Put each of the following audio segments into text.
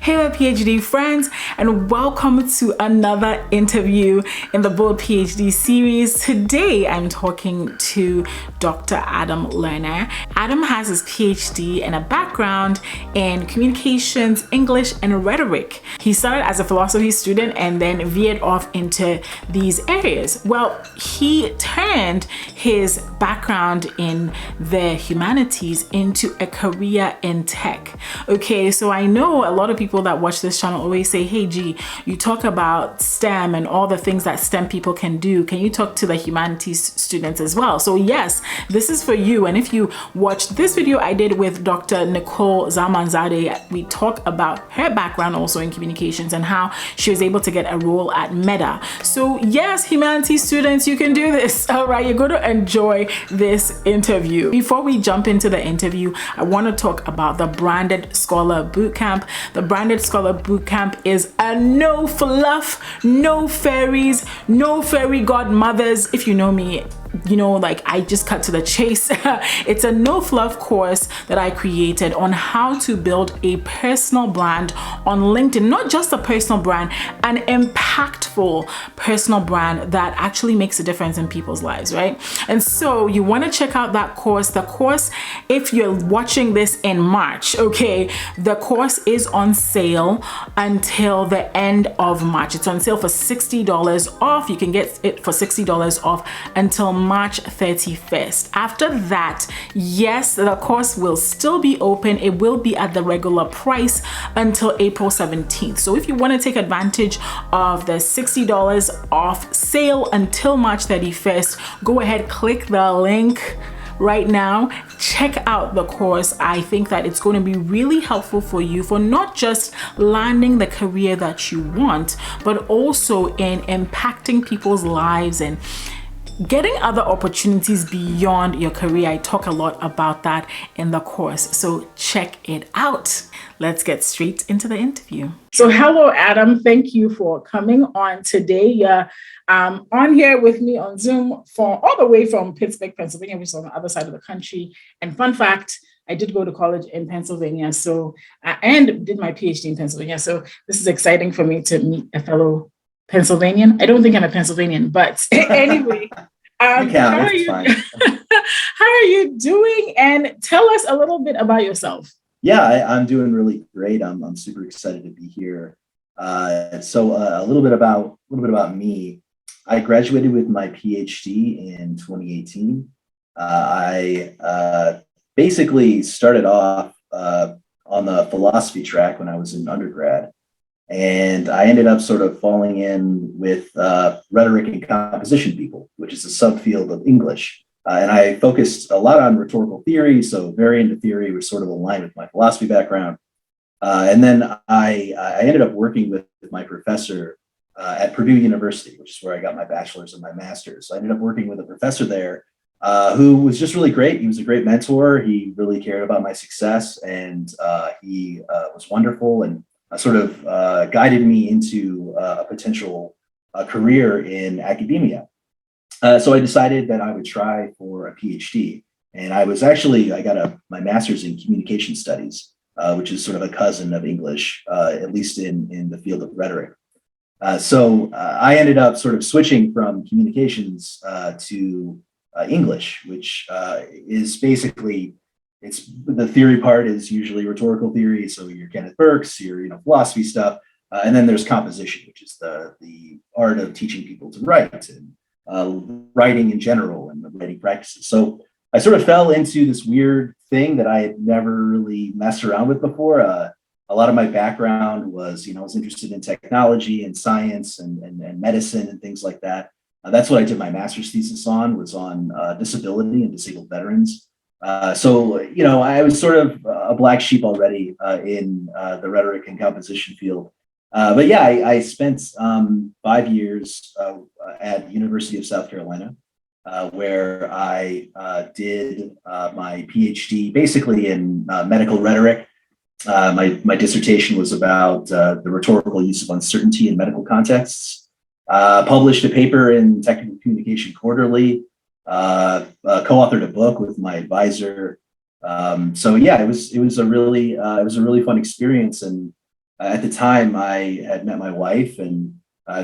Hey, my PhD friends, and welcome to another interview in the Bold PhD series. Today, I'm talking to Dr. Adam Lerner. Adam has his PhD and a background in communications, English, and rhetoric. He started as a philosophy student and then veered off into these areas. Well, he turned his background in the humanities into a career in tech. Okay, so I know a lot of people that watch this channel always say, hey G, you talk about STEM and all the things that STEM people can do. Can you talk to the humanities students as well? So yes, this is for you. And if you watched this video I did with Dr. Nicole Zamanzadeh, we talk about her background also in communications and how she was able to get a role at Meta. So yes, humanities students, you can do this. All right, you're going to enjoy this interview. Before we jump into the interview, I want to talk about the Branded Scholar Bootcamp. The Branded Scholar Bootcamp is a no fluff, no fairies, no fairy godmothers. If you know me, you know, like I just cut to the chase. It's a no fluff course that I created on how to build a personal brand on LinkedIn, not just a personal brand, an impactful personal brand that actually makes a difference in people's lives, right? And so you want to check out that course. The course, if you're watching this in March, okay, the course is on sale until the end of March. It's on sale for $60 off. You can get it for $60 off until March 31st. After that, yes, the course will still be open. It will be at the regular price until April 17th. So if you want to take advantage of the $60 off sale until March 31st, go ahead, click the link right now, check out the course. I think that it's going to be really helpful for you for not just landing the career that you want, but also in impacting people's lives and getting other opportunities beyond your career. I talk a lot about that in the course, so check it out. Let's get straight into the interview. So hello, Adam. Thank you for coming on today. On here with me on Zoom for all the way from Pittsburgh, Pennsylvania, which is on the other side of the country. And fun fact, I did go to college in Pennsylvania, and did my PhD in Pennsylvania. So this is exciting for me to meet a fellow Pennsylvanian. I don't think I'm a Pennsylvanian, but anyway, how are you? How are you doing? And tell us a little bit about yourself. Yeah, I'm doing really great. I'm super excited to be here. So a little bit about me. I graduated with my PhD in 2018. I basically started off on the philosophy track when I was in undergrad. And I ended up sort of falling in with rhetoric and composition people, which is a subfield of English. And I focused a lot on rhetorical theory, so very into theory, was sort of aligned with my philosophy background. And then I ended up working with my professor at Purdue University, which is where I got my bachelor's and my master's. So I ended up working with a professor there who was just really great. He was a great mentor. He really cared about my success, and he was wonderful and sort of guided me into a potential career in academia. So I decided that I would try for a PhD. And I got my master's in communication studies, which is sort of a cousin of English, at least in the field of rhetoric. So I ended up sort of switching from communications to English, which is basically, the theory part is usually rhetorical theory. So your Kenneth Burke's, your philosophy stuff. And then there's composition, which is the art of teaching people to write and writing in general and the writing practices. So I sort of fell into this weird thing that I had never really messed around with before. A lot of my background was, I was interested in technology and science and medicine and things like that. That's what I did my master's thesis on, was on disability and disabled veterans. So I was sort of a black sheep already in the rhetoric and composition field. But yeah, I spent 5 years at University of South Carolina, where I did my PhD basically in medical rhetoric. My dissertation was about the rhetorical use of uncertainty in medical contexts. Published a paper in Technical Communication Quarterly. Co-authored a book with my advisor. So yeah, it was a really fun experience, and At the time, I had met my wife, and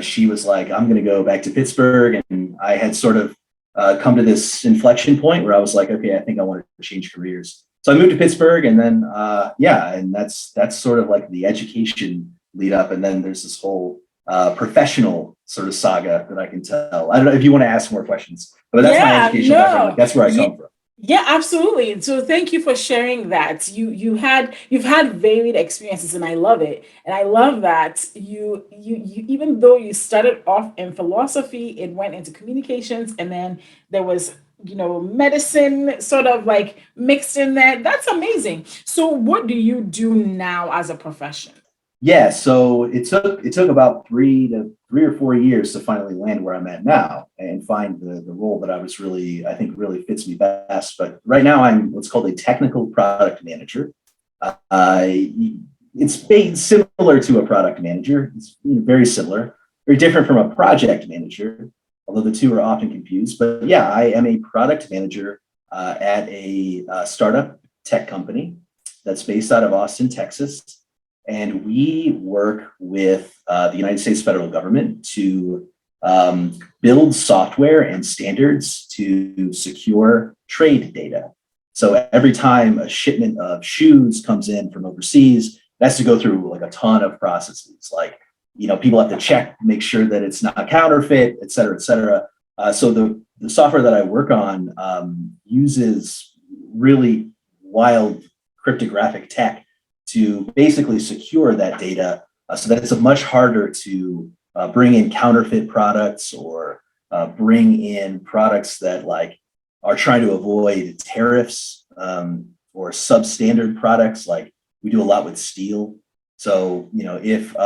she was like, "I'm going to go back to Pittsburgh," and I had sort of come to this inflection point where I was like, "Okay, I think I want to change careers." So I moved to Pittsburgh, and then yeah, and that's sort of like the education lead up, and then there's this whole professional sort of saga that I can tell. I don't know if you want to ask more questions, but that's my Yeah, educational background. Like no. that's where I Yeah, come from. yeah, absolutely. So thank you for sharing that. You've had varied experiences and I love it. And I love that you even though you started off in philosophy, it went into communications and then there was medicine sort of like mixed in there. That's amazing. So what do you do now as a profession? Yeah, so it took about 3 or 4 years to finally land where I'm at now and find the role that I think really fits me best. But right now I'm what's called a technical product manager. Uh, similar to a product manager. It's very similar, very different from a project manager, although the two are often confused. But yeah, I am a product manager at a startup tech company that's based out of Austin, Texas, and we work with the United States federal government to build software and standards to secure trade data. So every time a shipment of shoes comes in from overseas, it has to go through like a ton of processes. Like, people have to check, make sure that it's not counterfeit, et cetera, et cetera. So the software that I work on uses really wild cryptographic tech to basically secure that data so that it's much harder to bring in counterfeit products or bring in products that like are trying to avoid tariffs or substandard products. Like we do a lot with steel. So, if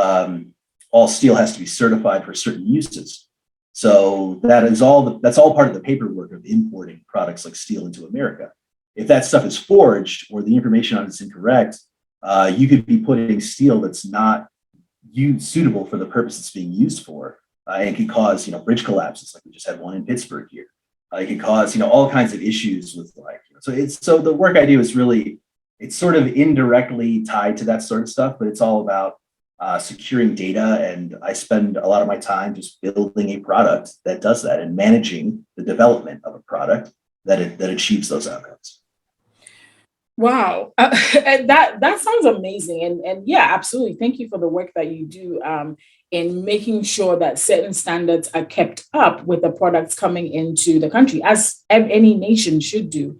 all steel has to be certified for certain uses. So that's all part of the paperwork of importing products like steel into America. If that stuff is forged or the information on it's incorrect, you could be putting steel that's not suitable for the purpose it's being used for. It could cause, bridge collapses, like we just had one in Pittsburgh here. It could cause, all kinds of issues with like, so the work I do is really, it's sort of indirectly tied to that sort of stuff, but it's all about securing data. And I spend a lot of my time just building a product that does that and managing the development of a product that achieves those outcomes. Wow, and that sounds amazing, and yeah, absolutely. Thank you for the work that you do in making sure that certain standards are kept up with the products coming into the country, as any nation should do.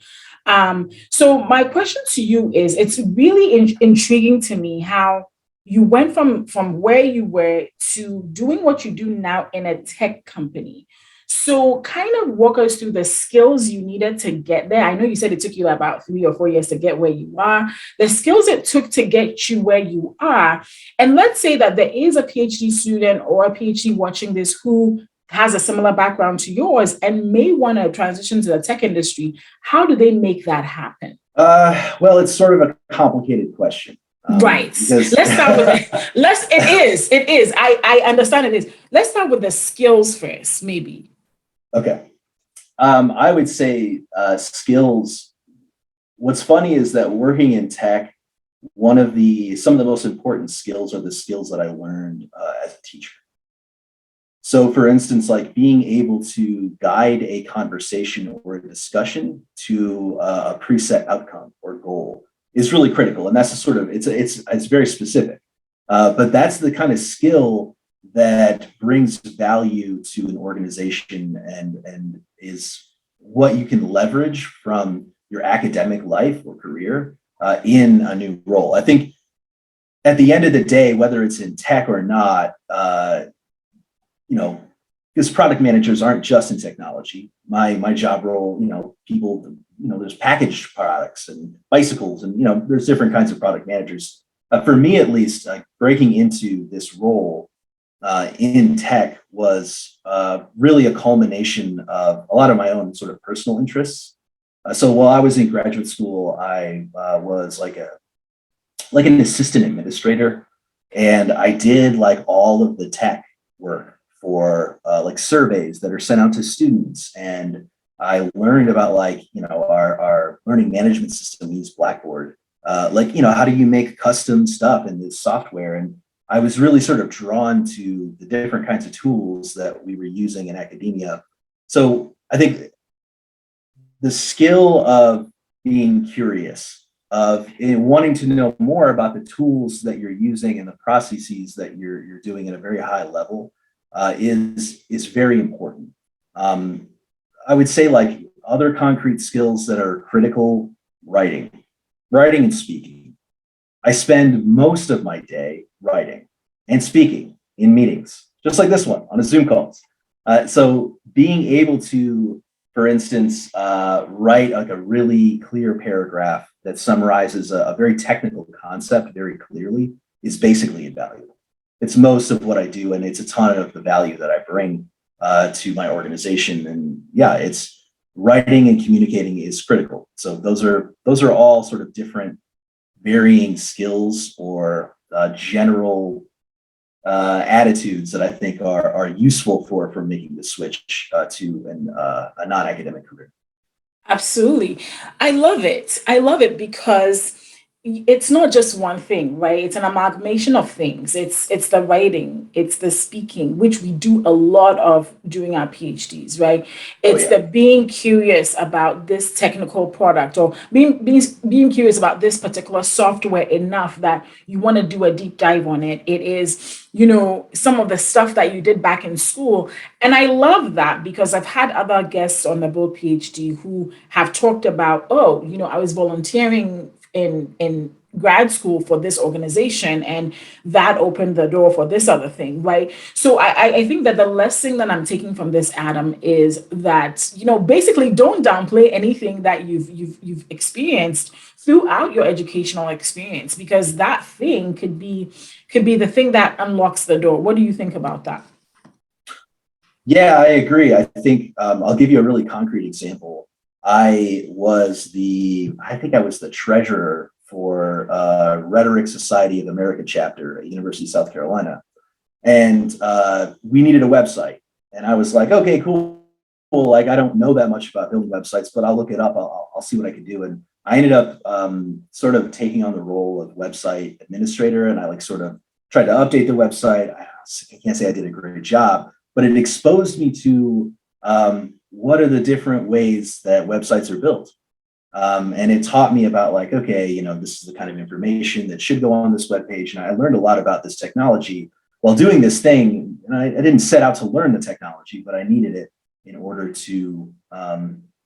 So my question to you is: it's really intriguing to me how you went from where you were to doing what you do now in a tech company. So, kind of walk us through the skills you needed to get there. I know you said it took you about 3 or 4 years to get where you are, the skills it took to get you where you are. And let's say that there is a PhD student or a PhD watching this who has a similar background to yours and may want to transition to the tech industry. How do they make that happen? Well, it's sort of a complicated question Right. because Let's start with it. It is. I understand it is. Let's start with the skills first, maybe. okay. I would say skills. What's funny is that working in tech, some of the most important skills are the skills that I learned as a teacher. So, for instance, like being able to guide a conversation or a discussion to a preset outcome or goal is really critical, and that's a sort of it's very specific, but that's the kind of skill that brings value to an organization and is what you can leverage from your academic life or career in a new role. I think at the end of the day, whether it's in tech or not, because product managers aren't just in technology. My job role, people, there's packaged products and bicycles, and there's different kinds of product managers. For me, at least, like breaking into this role in tech was really a culmination of a lot of my own sort of personal interests. So while I was in graduate school, I was like an assistant administrator, and I did like all of the tech work for like surveys that are sent out to students. And I learned about like, our learning management system. We use Blackboard like, how do you make custom stuff in this software? And I was really sort of drawn to the different kinds of tools that we were using in academia. So I think the skill of being curious, of wanting to know more about the tools that you're using and the processes that you're doing at a very high level, is very important. I would say, like, other concrete skills that are critical: writing and speaking. I spend most of my day writing and speaking in meetings, just like this one on a Zoom calls. So being able to, for instance, write like a really clear paragraph that summarizes a very technical concept very clearly is basically invaluable. It's most of what I do, and it's a ton of the value that I bring to my organization. And yeah, it's writing and communicating is critical. So those are all sort of different varying skills or general attitudes that I think are useful for making the switch to a non-academic career. Absolutely. I love it. I love it because it's not just one thing, right? It's an amalgamation of things. It's the writing, it's the speaking, which we do a lot of during our PhDs, right? Oh It's yeah. the being curious about this technical product, or being curious about this particular software enough that you want to do a deep dive on it. It is, some of the stuff that you did back in school. And I love that because I've had other guests on the Bold PhD who have talked about, oh, I was volunteering in grad school for this organization, and that opened the door for this other thing, right? So I think that the lesson that I'm taking from this, Adam, is that basically don't downplay anything that you've experienced throughout your educational experience, because that thing could be the thing that unlocks the door. What do you think about that? Yeah, I agree. I think I'll give you a really concrete example. I think I was the treasurer for Rhetoric Society of America chapter at University of South Carolina. And we needed a website. And I was like, okay, cool. Like, I don't know that much about building websites, but I'll look it up. I'll see what I can do. And I ended up sort of taking on the role of website administrator. And I like sort of tried to update the website. I can't say I did a great job, but it exposed me to what are the different ways that websites are built. And it taught me about, like, okay, this is the kind of information that should go on this web page. And I learned a lot about this technology while doing this thing. And I didn't set out to learn the technology, but I needed it in order to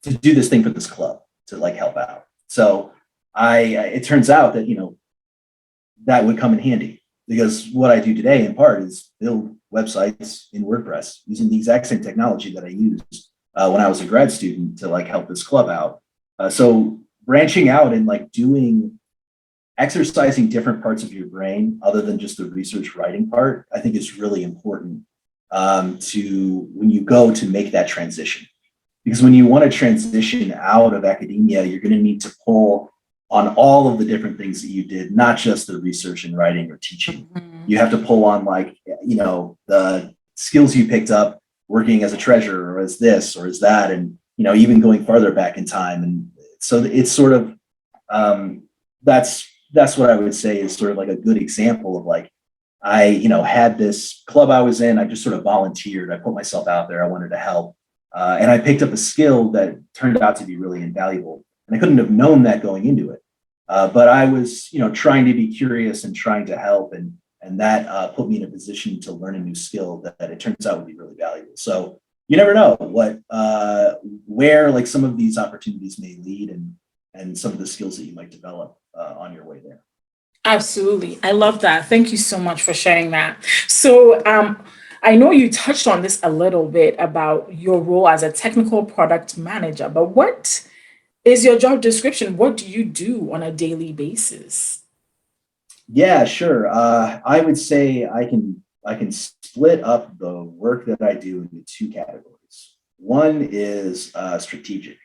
do this thing for this club, to like help out. So it turns out that, that would come in handy, because what I do today in part is build websites in WordPress using the exact same technology that I used when I was a grad student to like help this club out. So branching out and like exercising different parts of your brain other than just the research writing part, I think is really important to when you go to make that transition. Because when you want to transition out of academia, you're going to need to pull on all of the different things that you did, not just the research and writing or teaching. You have to pull on, like, the skills you picked up working as a treasurer or as this or as that, and, even going farther back in time. And so it's sort of, that's what I would say is sort of like a good example of, like, I, had this club I was in, I just sort of volunteered. I put myself out there. I wanted to help. And I picked up a skill that turned out to be really invaluable. And I couldn't have known that going into it. But I was, trying to be curious and trying to help. And that put me in a position to learn a new skill that it turns out would be really valuable. So you never know where like some of these opportunities may lead, and some of the skills that you might develop on your way there. Absolutely. I love that. Thank you so much for sharing that. So, I know you touched on this a little bit about your role as a technical product manager, but what is your job description? What do you do on a daily basis? Yeah, sure. I would say I can split up the work that I do into two categories. One is strategic,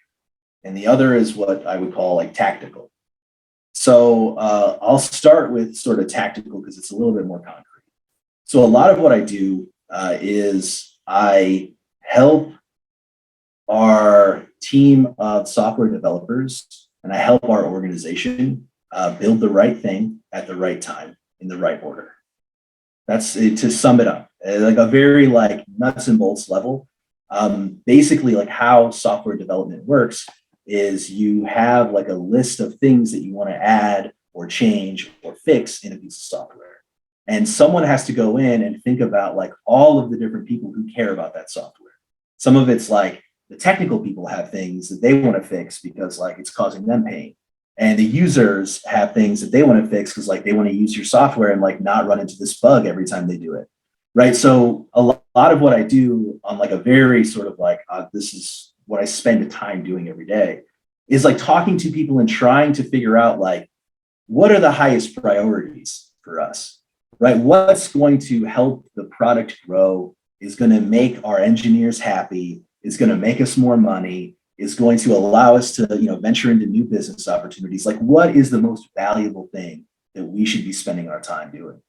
and the other is what I would call like tactical. So I'll start with sort of tactical because it's a little bit more concrete. So a lot of what I do is I help our team of software developers, and I help our organization build the right thing at the right time in the right order. That's it, to sum it up, like a very like nuts and bolts level. Basically, like how software development works is you have like a list of things that you want to add or change or fix in a piece of software. And someone has to go in and think about like all of the different people who care about that software. Some of it's like the technical people have things that they want to fix because like it's causing them pain. And the users have things that they want to fix because like they want to use your software and like not run into this bug every time they do it. Right. So a lot of what I do on like a very sort of like, this is what I spend time doing every day, is like talking to people and trying to figure out like, what are the highest priorities for us, right? What's going to help the product grow, is going to make our engineers happy, is going to make us more money, is going to allow us to, venture into new business opportunities. Like, what is the most valuable thing that we should be spending our time doing?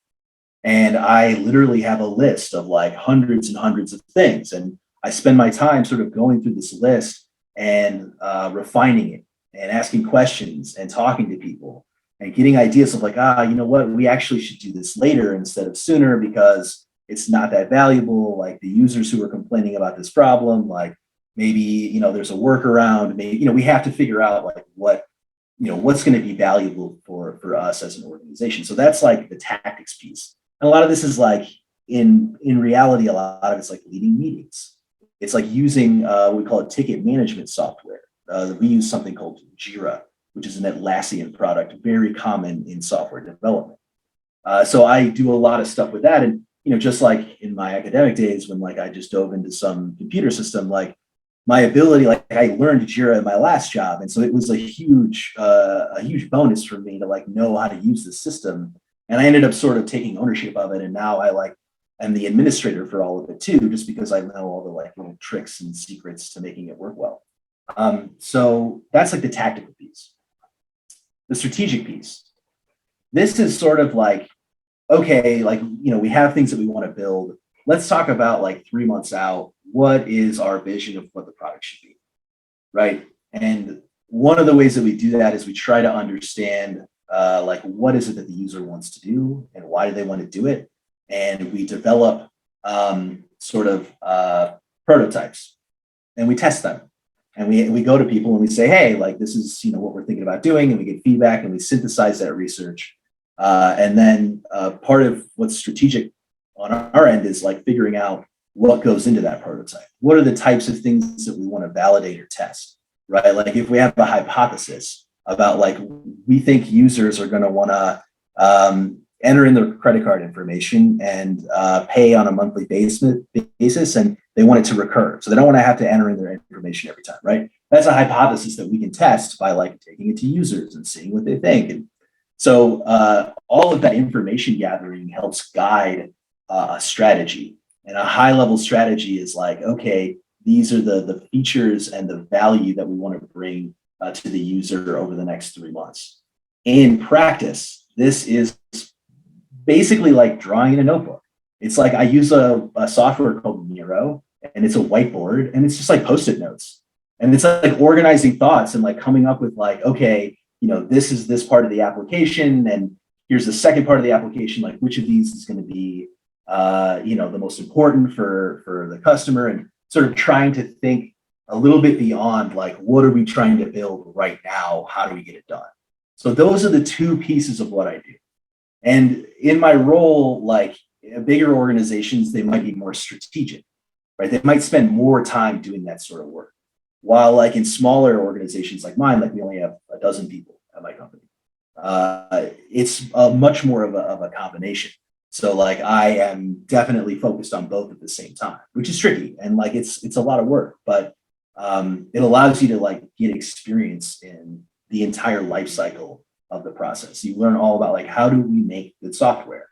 And I literally have a list of like hundreds and hundreds of things. And I spend my time sort of going through this list and refining it and asking questions and talking to people and getting ideas of like, you know what, we actually should do this later instead of sooner because it's not that valuable. Like the users who are complaining about this problem, like maybe, there's a workaround. Maybe, we have to figure out like what's going to be valuable for us as an organization. So that's like the tactics piece. And a lot of this is like in reality, a lot of it's like leading meetings. It's like using we call it ticket management software. We use something called Jira, which is an Atlassian product, very common in software development. So I do a lot of stuff with that. And, just like in my academic days, when like I just dove into some computer system, like my ability, like I learned Jira in my last job. And so it was a huge bonus for me to like know how to use the system. And I ended up sort of taking ownership of it. And now I'm the administrator for all of it too, just because I know all the like little tricks and secrets to making it work well. So that's like the tactical piece. The strategic piece. This is sort of like, okay, like, we have things that we want to build. Let's talk about like 3 months out. What is our vision of what the product should be, right? And one of the ways that we do that is we try to understand like what is it that the user wants to do and why do they want to do it? And we develop prototypes and we test them. And we go to people and we say, hey, like this is what we're thinking about doing, and we get feedback and we synthesize that research. And then part of what's strategic on our end is like figuring out what goes into that prototype. What are the types of things that we want to validate or test, right? Like if we have a hypothesis about like we think users are going to want to enter in their credit card information and pay on a monthly basis, and they want it to recur. So they don't want to have to enter in their information every time, right? That's a hypothesis that we can test by like taking it to users and seeing what they think. And so all of that information gathering helps guide a strategy. And a high level strategy is like, okay, these are the features and the value that we want to bring to the user over the next 3 months. In practice, this is basically like drawing in a notebook. It's like I use a software called Miro, and it's a whiteboard, and it's just like Post-it notes. And it's like organizing thoughts and like coming up with like, okay, this is this part of the application, and here's the second part of the application. Like which of these is going to be, the most important for the customer, and sort of trying to think a little bit beyond like, what are we trying to build right now? How do we get it done? So those are the two pieces of what I do. And in my role, like bigger organizations, they might be more strategic, right? They might spend more time doing that sort of work. While like in smaller organizations like mine, like we only have a dozen people at my company, it's much more of a combination. So like I am definitely focused on both at the same time, which is tricky. And like it's a lot of work, but it allows you to like get experience in the entire life cycle of the process. You learn all about like, how do we make good software?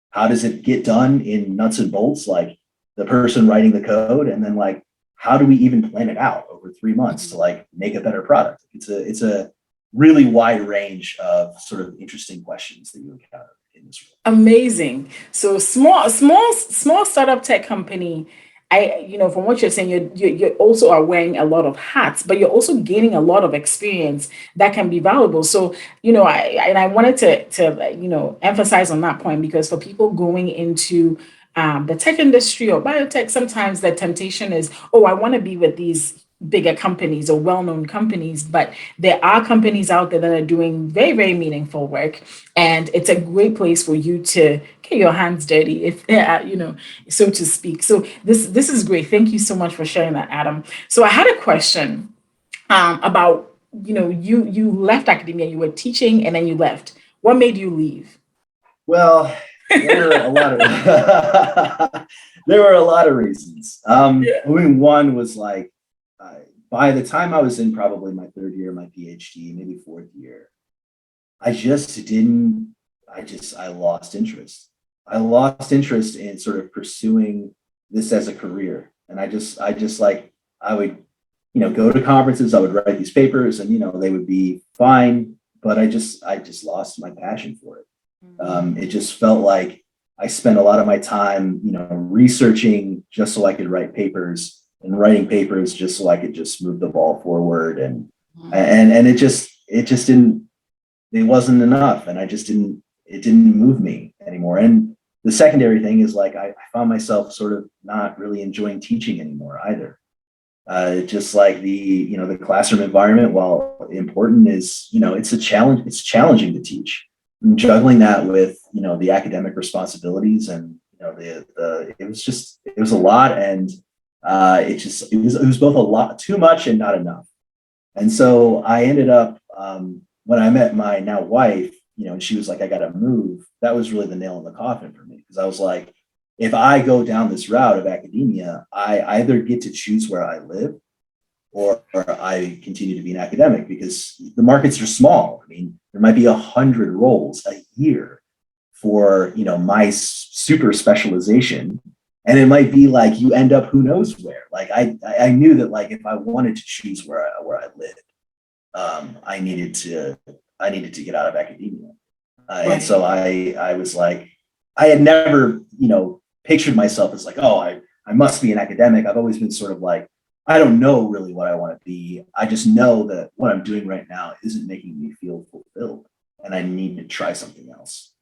How does it get done in nuts and bolts, like the person writing the code? And then like, how do we even plan it out over 3 months to like make a better product? It's a really wide range of sort of interesting questions that you encounter in this role. Amazing. So small startup tech company. from what you're saying, you also are wearing a lot of hats, but you're also gaining a lot of experience that can be valuable. So, I wanted to emphasize on that point, because for people going into the tech industry or biotech, sometimes the temptation is, oh, I want to be with these bigger companies or well-known companies, but there are companies out there that are doing very, very meaningful work, and it's a great place for you to get your hands dirty, if so to speak. So this is great. Thank you so much for sharing that, Adam. So I had a question about, you left academia, you were teaching, and then you left. What made you leave? Well, there were a lot of there were a lot of reasons. Yeah. I mean, one was like, by the time I was in probably my third year of my PhD, maybe fourth year, I just didn't. I lost interest. I lost interest in sort of pursuing this as a career, and I just like I would, go to conferences. I would write these papers, and they would be fine, but I just lost my passion for it. It just felt like I spent a lot of my time, researching just so I could write papers, and writing papers just so I could just move the ball forward, and it just didn't, it wasn't enough, and it didn't move me anymore. And the secondary thing is like I found myself sort of not really enjoying teaching anymore either. Just like the classroom environment, while important, is it's a challenge. It's challenging to teach, and juggling that with the academic responsibilities, and it was a lot, and it was both a lot, too much, and not enough. And so I ended up, when I met my now wife, and she was like, I got to move. That was really the nail in the coffin for me, because I was like, if I go down this route of academia, I either get to choose where I live, or I continue to be an academic, because the markets are small. I mean, there might be 100 roles a year for my super specialization, and it might be like you end up who knows where. Like I knew that, like, if I wanted to choose where I lived, I needed to get out of academia, and so I was like, I had never pictured myself as like, oh, I must be an academic. I've always been sort of like, I don't know really what I want to be. I just know that what I'm doing right now isn't making me feel fulfilled, and I need to try something else.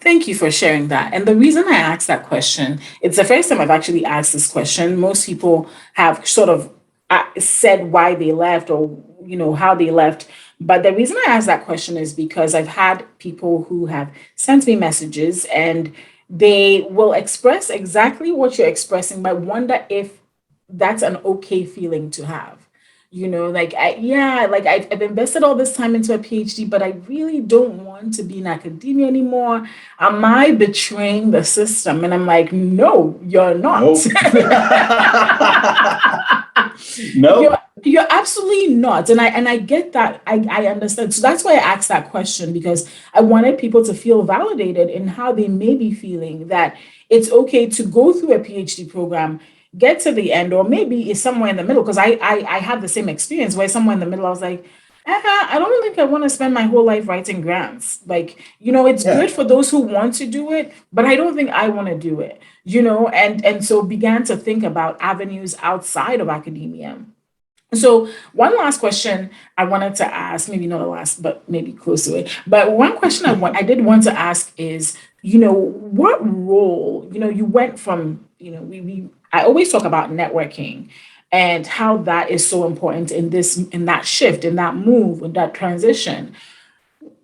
Thank you for sharing that. And the reason I asked that question, it's the first time I've actually asked this question. Most people have sort of said why they left, or how they left. But the reason I asked that question is because I've had people who have sent me messages, and they will express exactly what you're expressing, but wonder if that's an okay feeling to have. Like, yeah, like I've invested all this time into a PhD, but I really don't want to be in academia anymore. Am I betraying the system? And I'm like, no, you're not. Nope. you're Nope. you're absolutely not. And I get that. I understand. So that's why I asked that question, because I wanted people to feel validated in how they may be feeling, that it's okay to go through a PhD program, get to the end, or maybe it's somewhere in the middle. Because I had the same experience where somewhere in the middle I was like, I don't think I want to spend my whole life writing grants. Like, it's Yeah. good for those who want to do it, but I don't think I want to do it. And so began to think about avenues outside of academia. So one last question I wanted to ask, maybe not a last, but maybe close to it. But one question I did want to ask is, what role, you went from, we I always talk about networking and how that is so important in that shift, in that move, in that transition.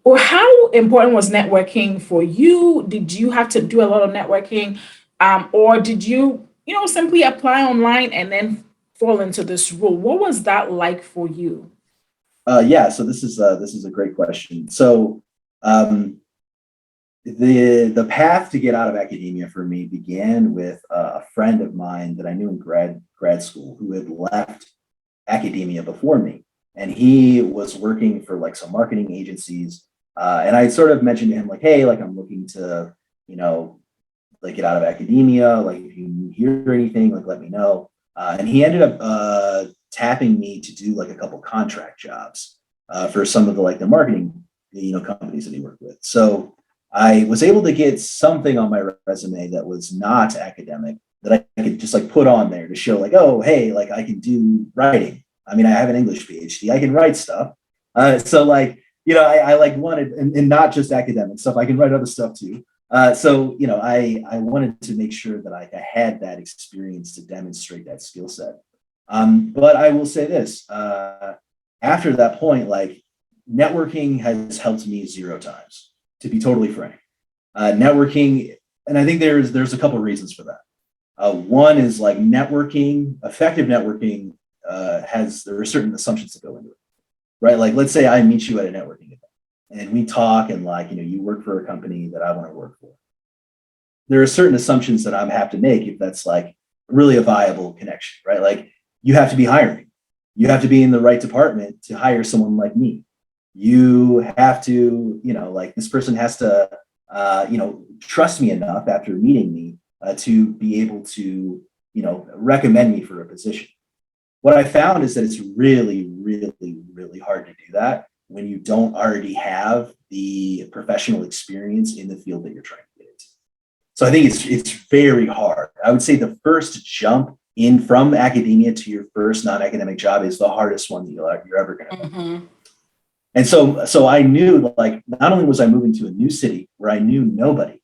Or how important was networking for you? Did you have to do a lot of networking? Or did you, simply apply online and then fall into this role? What was that like for you? Yeah. So this is a great question. So um, the path to get out of academia for me began with a friend of mine that I knew in grad school, who had left academia before me, and he was working for like some marketing agencies. And I sort of mentioned to him like, hey, like, I'm looking to you know like get out of academia. Like, if you hear anything, like, let me know. And he ended up tapping me to do like a couple contract jobs for some of the marketing companies that he worked with. So I was able to get something on my resume that was not academic, that I could just like put on there to show like, oh, hey, like I can do writing. I mean, I have an English PhD. I can write stuff. So like, I like wanted, and not just academic stuff. I can write other stuff too. So I wanted to make sure that I had that experience to demonstrate that skill set. But I will say this, after that point, like networking has helped me 0 times, to be totally frank. Networking, and I think there's a couple of reasons for that. One is like effective networking there are certain assumptions that go into it, right? Like, let's say I meet you at a networking event and we talk and like, you work for a company that I want to work for. There are certain assumptions that I have to make if that's like really a viable connection, right? Like you have to be hiring. You have to be in the right department to hire someone like me. You have to, like this person has to, trust me enough after meeting me to be able to, recommend me for a position. What I found is that it's really, really, really hard to do that when you don't already have the professional experience in the field that you're trying to get into. So I think it's very hard. I would say the first jump in from academia to your first non-academic job is the hardest one that you're ever going to make. Mm-hmm. And so I knew, like, not only was I moving to a new city where I knew nobody,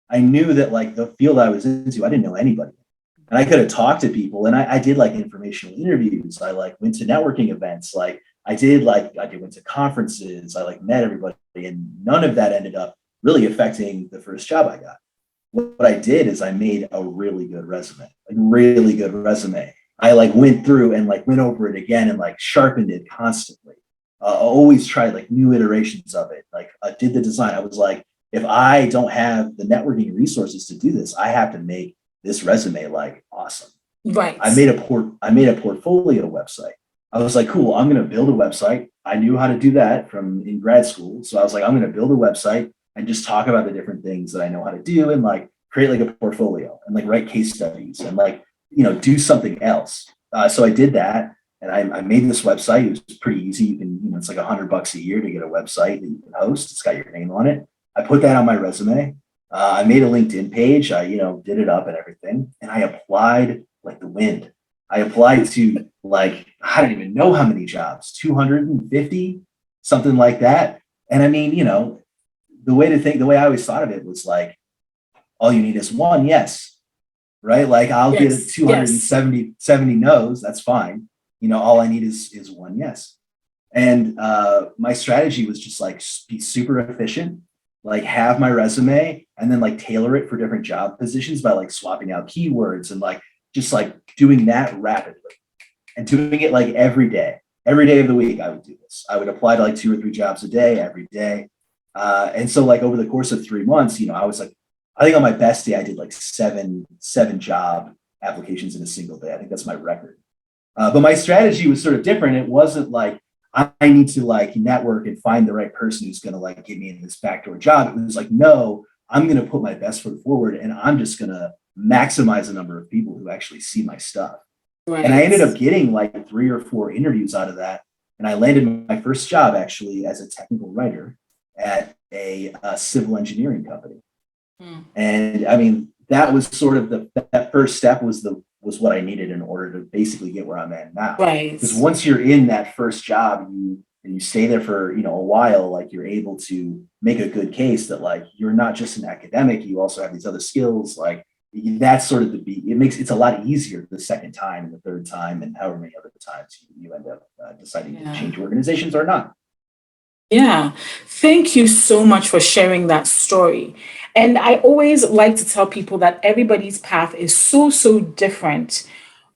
I knew that like the field I was into, I didn't know anybody. And I could have talked to people, and I did like informational interviews. I like went to networking events. Like I went to conferences. I like met everybody, and none of that ended up really affecting the first job I got. What I did is I made a really good resume, I like went through and like went over it again and like sharpened it constantly. Always tried like new iterations of it. Like I did the design. I was like, if I don't have the networking resources to do this, I have to make this resume like awesome. Right. I made a portfolio website. I was like, cool, I'm going to build a website. I knew how to do that from in grad school. So I was like, I'm going to build a website and just talk about the different things that I know how to do and like create like a portfolio and like write case studies and like, do something else. So I did that. And I made this website. It was pretty easy. You can, it's like $100 a year to get a website that you can host. It's got your name on it. I put that on my resume. I made a LinkedIn page. I, did it up and everything. And I applied like the wind. I applied to like, I don't even know how many jobs, 250, something like that. And I mean, the way I always thought of it was like, all you need is one yes, right? Like I'll get 270 no's. That's fine. All I need is one yes. And my strategy was just like be super efficient, like have my resume and then like tailor it for different job positions by like swapping out keywords and like just like doing that rapidly and doing it like every day of the week. I would do this. I would apply to like 2 or 3 jobs a day every day. And so like over the course of 3 months, I was like, I think on my best day, I did like seven job applications in a single day. I think that's my record. But my strategy was sort of different. It wasn't like, I need to like network and find the right person who's going to like get me in this backdoor job. It was like, no, I'm going to put my best foot forward and I'm just going to maximize the number of people who actually see my stuff. Right. And I ended up getting like 3 or 4 interviews out of that. And I landed my first job actually as a technical writer at a civil engineering company. And I mean, that was sort of that first step was what I needed in order to basically get where I'm at now. Right. Because once you're in that first job, you stay there for a while, like you're able to make a good case that like you're not just an academic, you also have these other skills. Like that's sort of it's a lot easier the second time and the third time and however many other times you end up deciding to change organizations or not. Yeah, thank you so much for sharing that story. And I always like to tell people that everybody's path is so different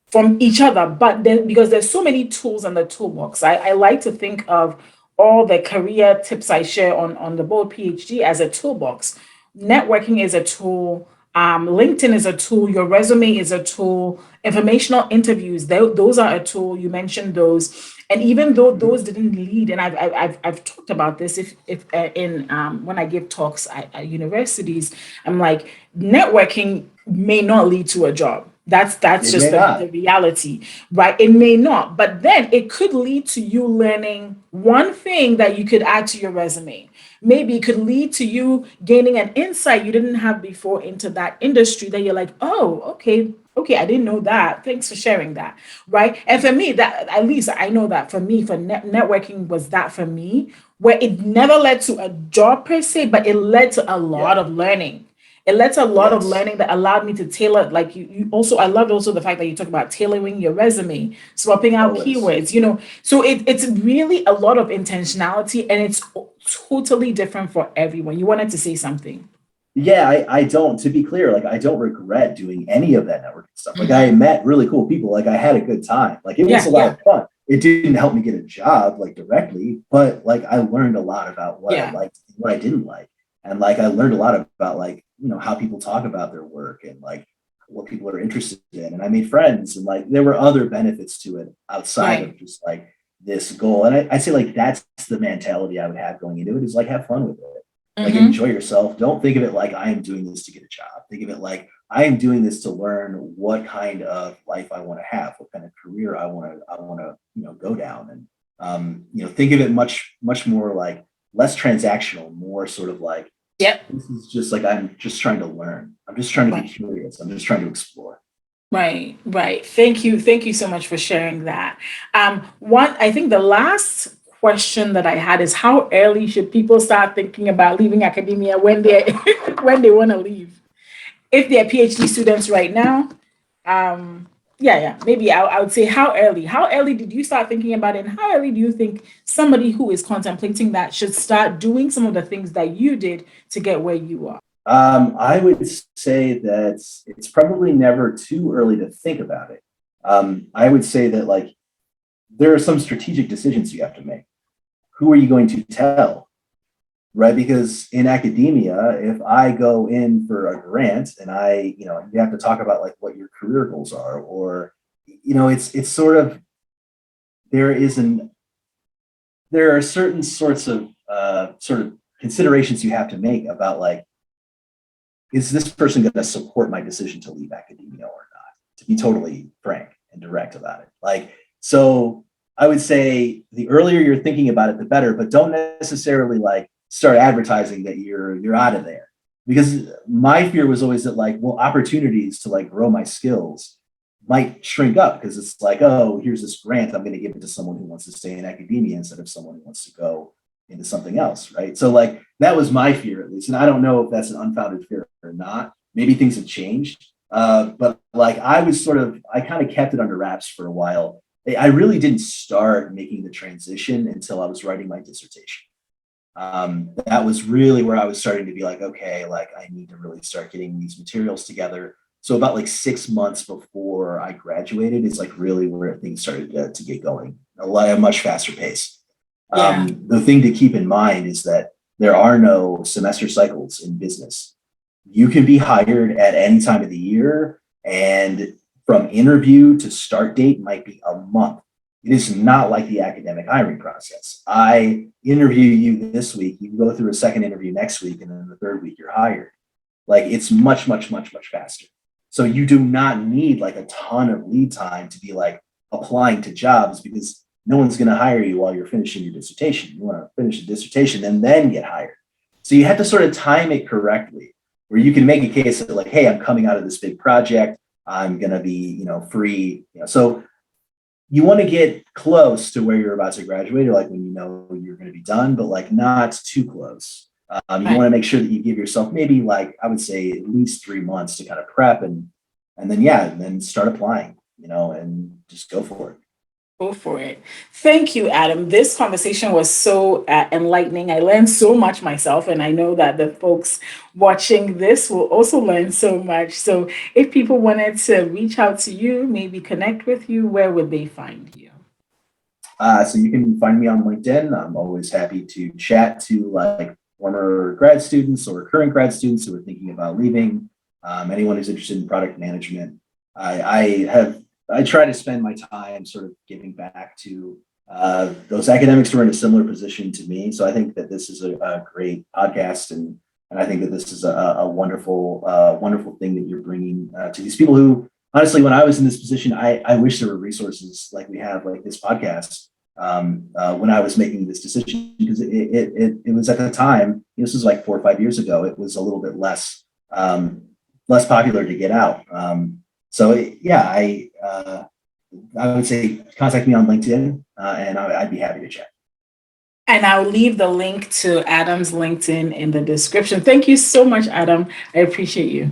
from each other, but then because there's so many tools in the toolbox, I like to think of all the career tips I share on the Bold PhD as a toolbox. Networking is a tool. LinkedIn is a tool. Your resume is a tool. Informational interviews, those are a tool. You mentioned those. And even though those didn't lead, and I've talked about this when I give talks at universities, I'm like, networking may not lead to a job, That's It just may the not. reality, right? It may not, but then it could lead to you learning one thing that you could add to your resume. Maybe it could lead to you gaining an insight you didn't have before into that industry that you're like, oh, okay, I didn't know that. Thanks for sharing that, right? And for me, that at least I know that for me, for networking was that for me, where it never led to a job per se, but it led to a lot Yeah. of learning. It led to a lot of Yes. learning that allowed me to tailor, like you also, I love also the fact that you talk about tailoring your resume, swapping out Always. keywords, so it's really a lot of intentionality, and it's totally different for everyone. You wanted to say something. Yeah, I don't, to be clear, like I don't regret doing any of that networking stuff. Like I Mhm. met really cool people. Like I had a good time. Like it was Yeah, a lot yeah, of fun. It didn't help me get a job like directly, but like I learned a lot about what I yeah, liked and what I didn't like. And like I learned a lot about like, how people talk about their work and like what people are interested in. And I made friends and like there were other benefits to it outside right. of just like this goal. And I say like that's the mentality I would have going into it is like have fun with it. Like Hmm. enjoy yourself. Don't think of it like I am doing this to get a job. Think of it like I am doing this to learn what kind of life I want to have, what kind of career I want to go down. And think of it much more like less transactional, more sort of like Yep. this is just like I'm just trying to learn. I'm just trying to be Right. curious. I'm just trying to explore. Right, right. Thank you so much for sharing that. One, I think the last question that I had is how early should people start thinking about leaving academia when they when they want to leave? If they're PhD students right now, um, yeah, maybe I would say how early? How early did you start thinking about it? And how early do you think somebody who is contemplating that should start doing some of the things that you did to get where you are? I would say that it's probably never too early to think about it. I would say that like there are some strategic decisions you have to make. Who are you going to tell? Right? Because in academia, if I go in for a grant and you have to talk about like what your career goals are, or it's sort of there is an there are certain sorts of sort of considerations you have to make about like, is this person going to support my decision to leave academia or not? To be totally frank and direct about it. Like, so I would say the earlier you're thinking about it, the better, but don't necessarily like start advertising that you're out of there. Because my fear was always that like, well, opportunities to like grow my skills might shrink up because it's like, oh, here's this grant. I'm going to give it to someone who wants to stay in academia instead of someone who wants to go into something else. Right. So like that was my fear at least. And I don't know if that's an unfounded fear or not. Maybe things have changed. But like I kind of kept it under wraps for a while. I really didn't start making the transition until I was writing my dissertation. That was really where I was starting to be like, okay, like I need to really start getting these materials together. So about like 6 months before I graduated is like really where things started to get going a much faster pace. Yeah. The thing to keep in mind is that there are no semester cycles in business. You can be hired at any time of the year, and from interview to start date might be a month. It is not like the academic hiring process. I interview you this week, you go through a second interview next week, and then the third week you're hired. Like it's much faster. So you do not need like a ton of lead time to be like applying to jobs because no one's going to hire you while you're finishing your dissertation. You want to finish the dissertation and then get hired. So you have to sort of time it correctly where you can make a case that like, hey, I'm coming out of this big project. I'm going to be, free. So you want to get close to where you're about to graduate or like when you know you're going to be done, but like not too close. You want Right. to make sure that you give yourself maybe like I would say at least 3 months to kind of prep and then and then start applying, and just go for it. Go for it. Thank you, Adam. This conversation was so enlightening. I learned so much myself, and I know that the folks watching this will also learn so much. So, if people wanted to reach out to you, maybe connect with you, where would they find you? So you can find me on LinkedIn. I'm always happy to chat to like former grad students or current grad students who are thinking about leaving. Anyone who's interested in product management. I try to spend my time sort of giving back to those academics who are in a similar position to me. So I think that this is a great podcast, and I think that this is a wonderful thing that you're bringing to these people who honestly, when I was in this position, I wish there were resources like we have, like this podcast. When I was making this decision, because it was at the time, this was like 4 or 5 years ago, it was a little bit less popular to get out. I would say contact me on LinkedIn, and I'd be happy to chat. And I'll leave the link to Adam's LinkedIn in the description. Thank you so much, Adam. I appreciate you.